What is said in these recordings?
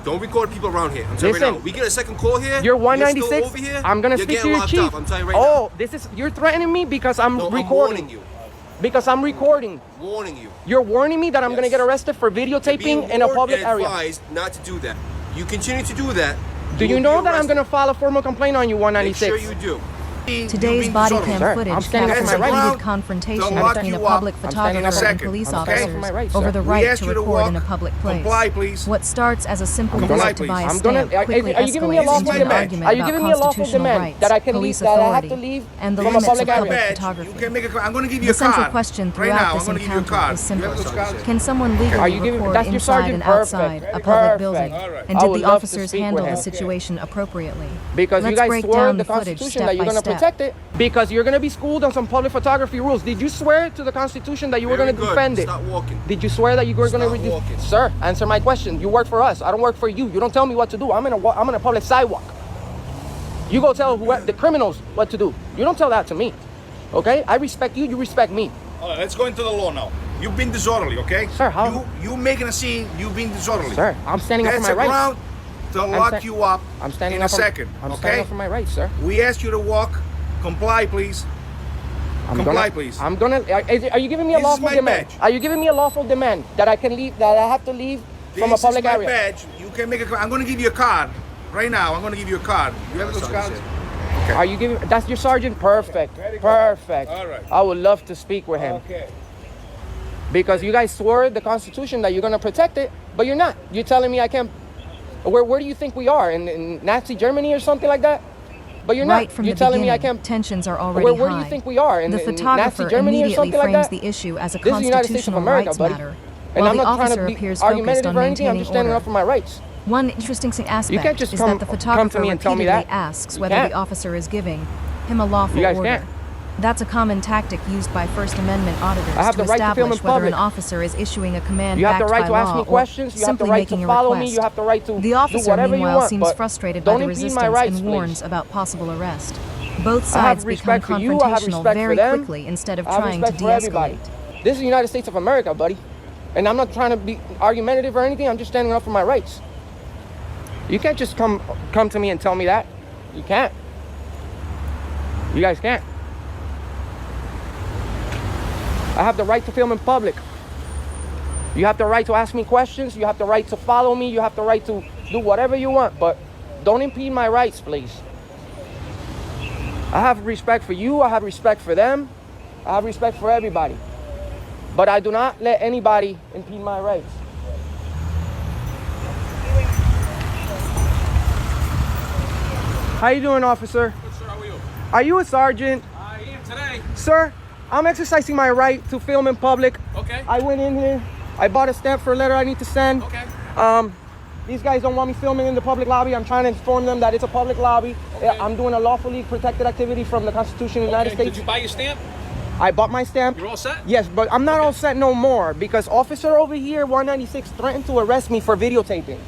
Don't record people around here. I'm telling you right now. We get a second call here. You're 196. You're still over here, I'm gonna speak to your chief. I'm telling you right now. This is you're threatening me because I'm recording. I'm warning you. Because I'm recording. Warning you. You're warning me that I'm gonna get arrested for videotaping in a public area. Advised not to do that. You continue to do that. Do you know that I'm gonna file a formal complaint on you, 196? Make sure you do. Today's body cam footage captures a heated confrontation between a public photographer and police officers over the right to record in a public place. Comply, please. What starts as a simple visit to buy a stamp quickly Are you giving me a escalates lawful into an demand? argument Are you about giving me a lawful constitutional demand rights, that I can leave, police that I have to authority, leave and the from a limits public of public area? photography? You can make a, I'm going to give you The a card. central question Right throughout now, this I'm going to give you a encounter card. is simple. You have those cards? Can someone legally record that's your inside sergeant? and outside a public building? And I did would the love to officers speak handle with the him. situation appropriately? Because you Let's guys break swore down the the footage Constitution step that you're by going to step. protect it. Because you're going to be schooled on some public photography rules. Did you swear to the Constitution that you were going to defend it? Stop walking. Did you swear that you were going to Stop walking. Sir, answer my question. You work for us. I don't work for you. You don't tell me what to do. I'm in a public sidewalk. You go tell the criminals what to do. You don't tell that to me. Okay? I respect you. You respect me. All right, let's go into the law now. You've been disorderly, okay? Sir, how? You making a scene, you've been disorderly. Sir, I'm standing up for my That's a rights. ground to lock you up I'm standing in up a second, I'm okay? standing up for my rights, sir. We asked you to walk. Comply, please. Comply, please. Are you giving me a This is lawful my demand? badge. Are you giving me a lawful demand that I can leave, that I have to leave from a public This is area? my badge. You can make a. I'm going to give you a card right now. I'm going to give you a card. You have those cards? Okay. Are you giving? That's your sergeant. Perfect. Perfect. All right. I would love to speak with him. Okay. Because you guys swore the Constitution that you're gonna protect it, but you're not. You're telling me I can't. Where do you think we are in Nazi Germany or something like that? But you're Right not. from You're the telling beginning, me I can't. tensions are already Where high. do you think we are in The Nazi photographer Germany or immediately something like frames that? the issue as a This is the United States of constitutional America, rights buddy. matter, And while I'm the not trying officer to be appears focused argumentative on or anything. I'm maintaining just standing order. up for my rights. One interesting aspect can't just is come that the to photographer me and tell me repeatedly that. asks You whether can't. the officer is giving him a lawful You guys order. can't. That's a common tactic used by First Amendment auditors I have to the right to film in establish whether an public. officer is issuing a command You have the backed right by to ask law me or questions. You have the simply right making to a follow request. me. You have the right to The do officer, whatever you meanwhile, want. seems but frustrated by don't the impede resistance my rights, and please. warns about possible arrest. Both I have sides become respect for you. I have confrontational respect very for them. quickly instead of I have trying to respect for everybody. de-escalate. This is the United States of America, buddy. And I'm not trying to be argumentative or anything. I'm just standing up for my rights. You can't just come to me and tell me that. You can't. You guys can't. I have the right to film in public. You have the right to ask me questions. You have the right to follow me. You have the right to do whatever you want. But don't impede my rights, please. I have respect for you. I have respect for them. I have respect for everybody. But I do not let anybody impede my rights. How you doing, officer? Good, sir. How are you? Are you a sergeant? I am today. Sir, I'm exercising my right to film in public. Okay. I went in here. I bought a stamp for a letter I need to send. Okay. These guys don't want me filming in the public lobby. I'm trying to inform them that it's a public lobby. Okay. I'm doing a lawfully protected activity from the Constitution of the United Okay. States. Did you buy your stamp? I bought my stamp. You're all set? Yes, but I'm not Okay. all set no more because officer over here, 196, threatened to arrest me for videotaping.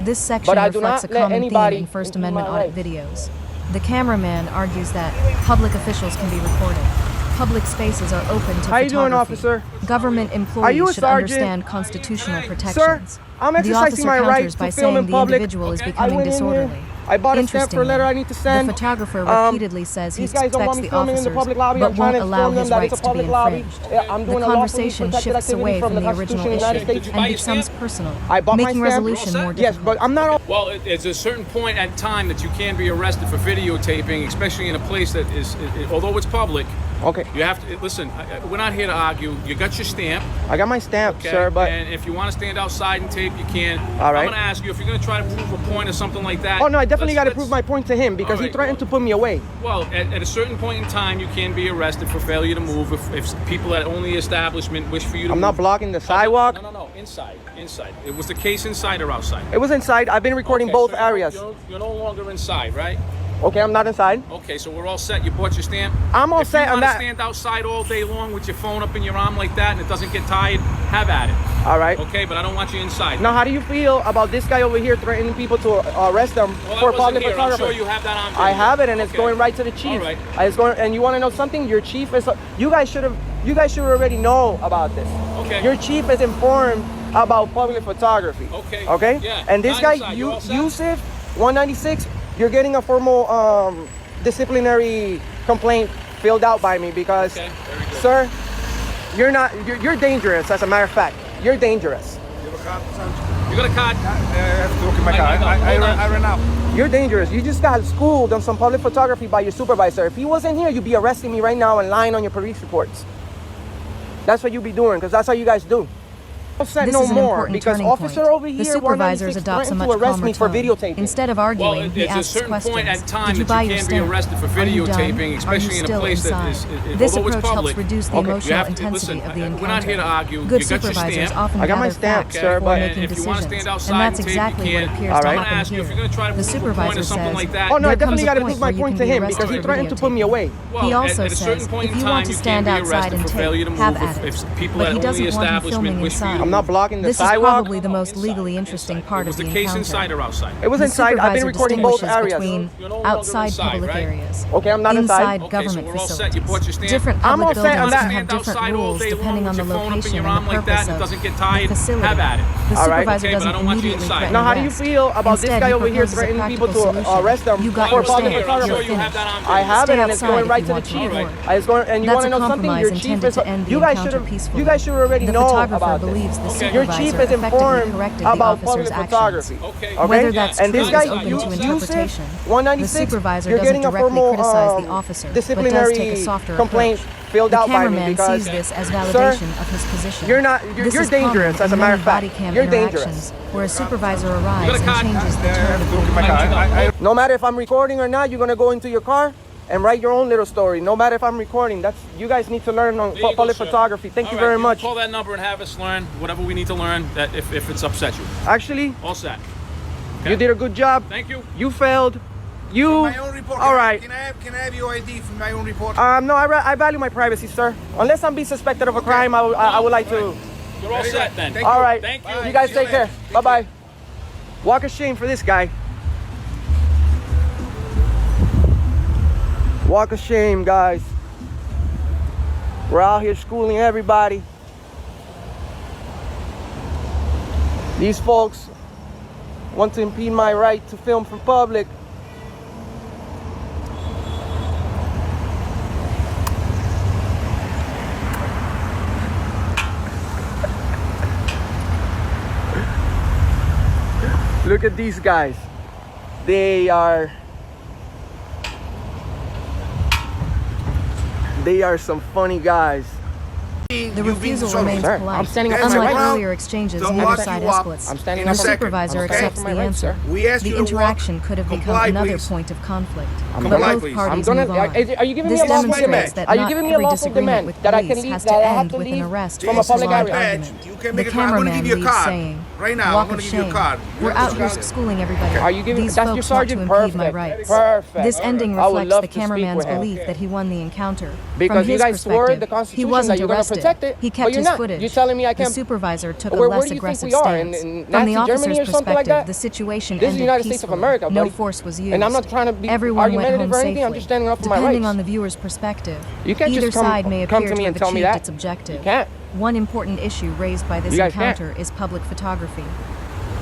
This section But I do reflects not a let common anybody theme in First impede Amendment my audit rights. videos. The cameraman argues that public officials can be recorded. Public spaces are open to How you doing, photography. officer? Government Are you employees a should sergeant? understand constitutional Sir, protections. I'm The exercising officer my right counters to by film saying in the public. individual is Okay. I becoming went in here. disorderly. I bought a stamp for a letter I need to send. The photographer Um, repeatedly says he These guys don't expects want me the filming in officers, the public lobby. but I'm trying won't to allow inform them his that it's rights a to be public lobby. infringed. Yeah, I'm doing The a lawfully conversation protected shifts activity away from from the the Constitution original of the United issue States. Did you buy and your becomes stamp? personal, I bought my making stamp. resolution You're all more set? Yes, difficult. but I'm not all. Well, there's a certain point at time that you can be arrested for videotaping, especially in a place that is, although it's public, Okay, you have to, listen, we're not here to argue. You got your stamp, I got my stamp, okay? sir, but... And if you want to stand outside and tape, you can. All right. I'm going to ask you, if you're going to try to prove a point or something like that. Oh, no, I definitely got to let's- prove my point to him because All he right, threatened to well- put me away. Well, at a certain point in time, you can be arrested for failure to move if people at only establishment wish for you to I'm move. not blocking the sidewalk. No, inside. It was the case inside or outside? It was inside. I've been recording Okay, both so you're- areas. You're no longer inside, right? Okay, I'm not inside. Okay, so we're all set. You bought your stamp? I'm all set If you on want to that. stand outside all day long with your phone up in your arm like that and it doesn't get tired, have at it. All right. Okay, but I don't want you inside. Now, how do you feel about this guy over here threatening people to arrest them Well, I for wasn't public here. I'm photography? sure you have that on video. I have it, and it's Okay. going right to the chief. All right. It's going, and you want to know something? Your chief is. You guys should already know about this. Okay. Your chief is informed about public photography. Okay. Okay? Yeah. And this guy, You all set? Yusuf, 196, you're getting a formal disciplinary complaint filled out by me because, Okay, very good. sir, you're dangerous, as a matter of fact. You're dangerous. You have a card, son? You got a card? I have to look at my car. Hold on. I ran out. You're dangerous. You just got schooled on some public photography by your supervisor. If he wasn't here, you'd be arresting me right now and lying on your police reports. That's what you'd be doing, because that's how you guys do. This no is an more, important because turning officer point. over The here, supervisors 196, adopt a threatened much to arrest calmer me for tone. videotaping. Instead of arguing, he It's a asks certain questions. point at time Did you that buy you your can't be stamp? arrested for Are you done? videotaping, Are especially you in a still place that inside? is This although it's approach public. helps reduce the Okay. emotional Listen, intensity of the encounter. we're not here to argue. Good You got your supervisors stamp. often I got my gather stamp, facts sir, before but making And if you want to decisions, stand outside and that's and tape, exactly you what can. appears All to right. I'm gonna happen ask you here. if you're gonna try to The prove a point supervisor or something says, like that. Oh no, I there definitely comes a got to point prove my where you point can to be him arrested because he for threatened to put me videotaping. away. Well, He also at a certain says, point if in you time, want to you stand can't be outside arrested and for tape, failure to move. have at If it. people But that he own doesn't the want him establishment filming wish for you inside. to I'm not blocking the This is sidewalk. probably the most legally interesting part Was of the the case inside encounter. or outside? It was The inside. I've been supervisor recording both distinguishes areas. between You're no longer outside inside, public right? areas, Okay, I'm not inside. inside Okay, government so we're all set. facilities. You bought your stamp? Different I'm public all set on buildings that. can have Stand different outside all rules day long depending on with the your phone up in location your and arm the like that purpose and it of doesn't get the tired. facility. Have at it. The All right. supervisor Okay, but I doesn't don't want you immediately inside. threaten Now, how do you arrest. feel about this Instead, guy he over here proposes a threatening people practical to solution. arrest them You got for your public stamp. I'm photography? sure You're you have that on finished. I have Stay it, and it's outside going if right you to the want to chief. report. It's going, and you That's want to a know something? compromise Your chief intended is. to end the You guys encounter should have. peacefully. You guys should already The know photographer about believes the this. Okay. Your supervisor chief is effectively informed corrected the about officer's public actions. photography. Okay. Okay? Whether that's And true this is guy, open to Yusuf, interpretation. The 196, supervisor you're doesn't getting a directly formal criticize the officer, but does disciplinary take a softer complaint approach. filled The out by me cameraman because, sees this as sir, validation of his position. you're not. This You're is common dangerous. As a in matter many of fact, body cam you're interactions dangerous. where a supervisor arrives got a and card? changes the I tone have of to the look at my car. encounter. No matter if I'm recording or not, you're gonna go into your car and write your own little story. No matter if I'm recording, that's you guys need to learn on There you go, public sir. photography. Thank All you right, very much. Call that number and have us learn whatever we need to learn that if it's upset you. Actually, All set. you did a good job. Thank you. You failed. You. My own report. All right. Can I have your ID from my own report? No, I value my privacy, sir. Unless I'm being suspected of a crime, I would like to. You're all set then. Thank All you. right. Thank you. You guys See you take care. later. Bye bye. Walk of shame for this guy. Walk of shame, guys. We're out here schooling everybody. These folks want to impede my right to film from public. Look at these guys. They are some funny guys. The refusal remains Sir, polite. I'm standing up for my Unlike rights. earlier exchanges, Don't neither lock side you up. escalates. I'm standing The up for- supervisor I'm standing accepts up for the my rights, answer. sir. We asked The you to walk. interaction could have become Comply, another please. point of conflict, but Comply, both please. parties I'm move gonna. on. Are you giving This me a lawful demonstrates demand? that Are you not giving me a every lawful disagreement demand with that I can police leave? has That to I have end to with an leave arrest from or a public prolonged area? argument. You can The make it. I'm going to cameraman give you a leaves card. saying, Right now, I'm "Walk going of to give you a shame. card. We're out here schooling everybody. Are you giving? These That's your folks want to sergeant. impede my Perfect. rights." Perfect. This ending I would reflects love the to speak cameraman's with him. belief that he won the encounter. Because From you his guys swore the perspective, he Constitution wasn't that you're going to arrested. protect it, He but kept you're his not. footage. You're telling me I The can't. supervisor took a Where less do you think aggressive we are? stance. In From Nazi the officer's Germany or something like perspective, that? the situation This is the ended United States of peacefully. America, No buddy. force was used. And I'm not trying to be Everyone went argumentative home or anything. I'm safely. just standing up for my Depending rights. on the viewer's perspective, You can't either just come side may to appear me to and have tell me achieved that. its objective. You can't. One important issue raised by this You guys can't. encounter is public photography.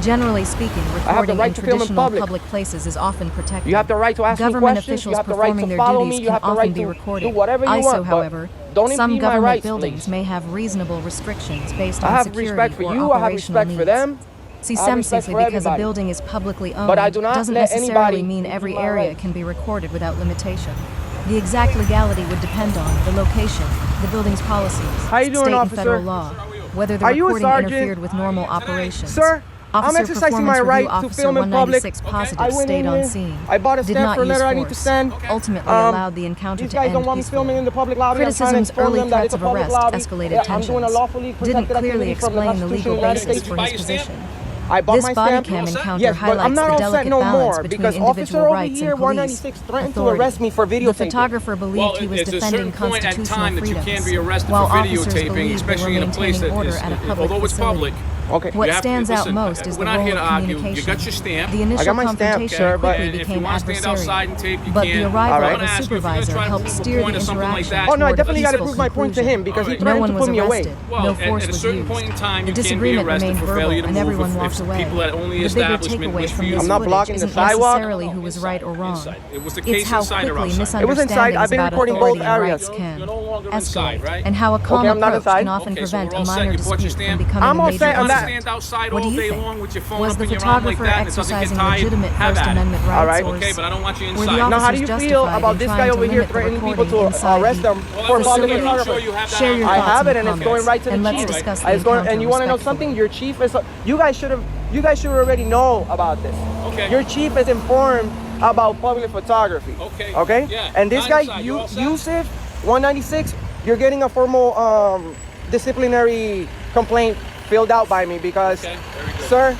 Generally speaking, have the recording right in to film in traditional public. public places is often protected. You have the right to ask me Government questions. officials You have the right performing to their follow duties me. You can have the often right be to recorded. do whatever you ISO, want. But however, don't some impede my government rights, buildings please. may have reasonable restrictions based I on have security respect for or you. I have operational respect for needs. them. See, I have some respect simply for because a everybody. building is publicly owned But I do not doesn't let necessarily anybody mean impede every my area rights. can be recorded without limitation. The exact legality would depend on the location, the building's policies, How you doing, state and officer? federal law, whether the Are you a recording sergeant? interfered with normal operations. Sir, I'm Officer exercising my Performance right Review to Officer film in public. 196 I positive went stayed in on here. scene. I bought a Did stamp not for a use letter I need to force. send. Ultimately allowed the encounter These to guys end don't want me peacefully. filming in the public lobby. I'm trying to Criticisms inform early them that threats it's a of public arrest lobby. escalated I'm doing a tensions. lawfully Didn't protected clearly activity from the explain the Constitution legal of the United basis States. for buy his your stamp? position. I bought This my body stamp. cam encounter Yes, but I'm highlights not the all delicate set no balance more between because officer individual over rights here, and police 196, threatened to authority. arrest me for The videotaping. photographer believed he was it's a defending certain point at constitutional time that you freedoms, can't be arrested while for officers videotaping, believed they were especially in a place maintaining that order is, at a public although it's facility. public. Okay. What You have to- stands out listen, most is we're the not role here of to argue. communication. You got your stamp. The initial I got my stamp, confrontation sir, but- quickly And if you became want to stand outside and adversarial. tape, you But can. the arrival Alright. of a I'm gonna ask you if you're gonna supervisor try to helped prove a steer the point or something like interaction that. Oh no, I toward a definitely got to peaceful prove my point to conclusion. him because he Alright. No threatened one to was put me away. arrested. Well, No force at a was certain used. point in time, The you can be disagreement arrested remained for verbal, failure to and move everyone if walked away. people at only The bigger establishment takeaway wish for from you. this I'm not footage blocking the isn't sidewalk. necessarily who was right or wrong. Inside. It was the It's case how inside or quickly outside. It was inside. I've misunderstandings been about recording authority both and areas. rights can You're no longer escalate, inside, right? and how a calm I'm not approach inside. can often Okay, so prevent we're a all set. minor You bought your dispute stamp? from becoming I'm a all major set on You that. want to stand outside What all do you day think? long with your phone Was up the in your arm like photographer that and it doesn't get exercising tired? legitimate Have First at it. Amendment All rights, right. or Okay, but I don't want you were the inside. Now, how do officers you feel justified about in this trying guy to over here limit the threatening people recording to inside arrest the- them Well, for I'm public sure photography? you have that Share your I thoughts have in it, the and it's going comments, right to the and let's chief. discuss the It's going, encounter and you want to know respectfully. something? Your chief is. You guys should already know about this. Okay. Your chief is informed about public photography. Okay. Okay. Yeah. And this Not guy, inside. You all set? Yusuf, 196. You're getting a formal disciplinary complaint filled out by me because, Okay, very good. sir,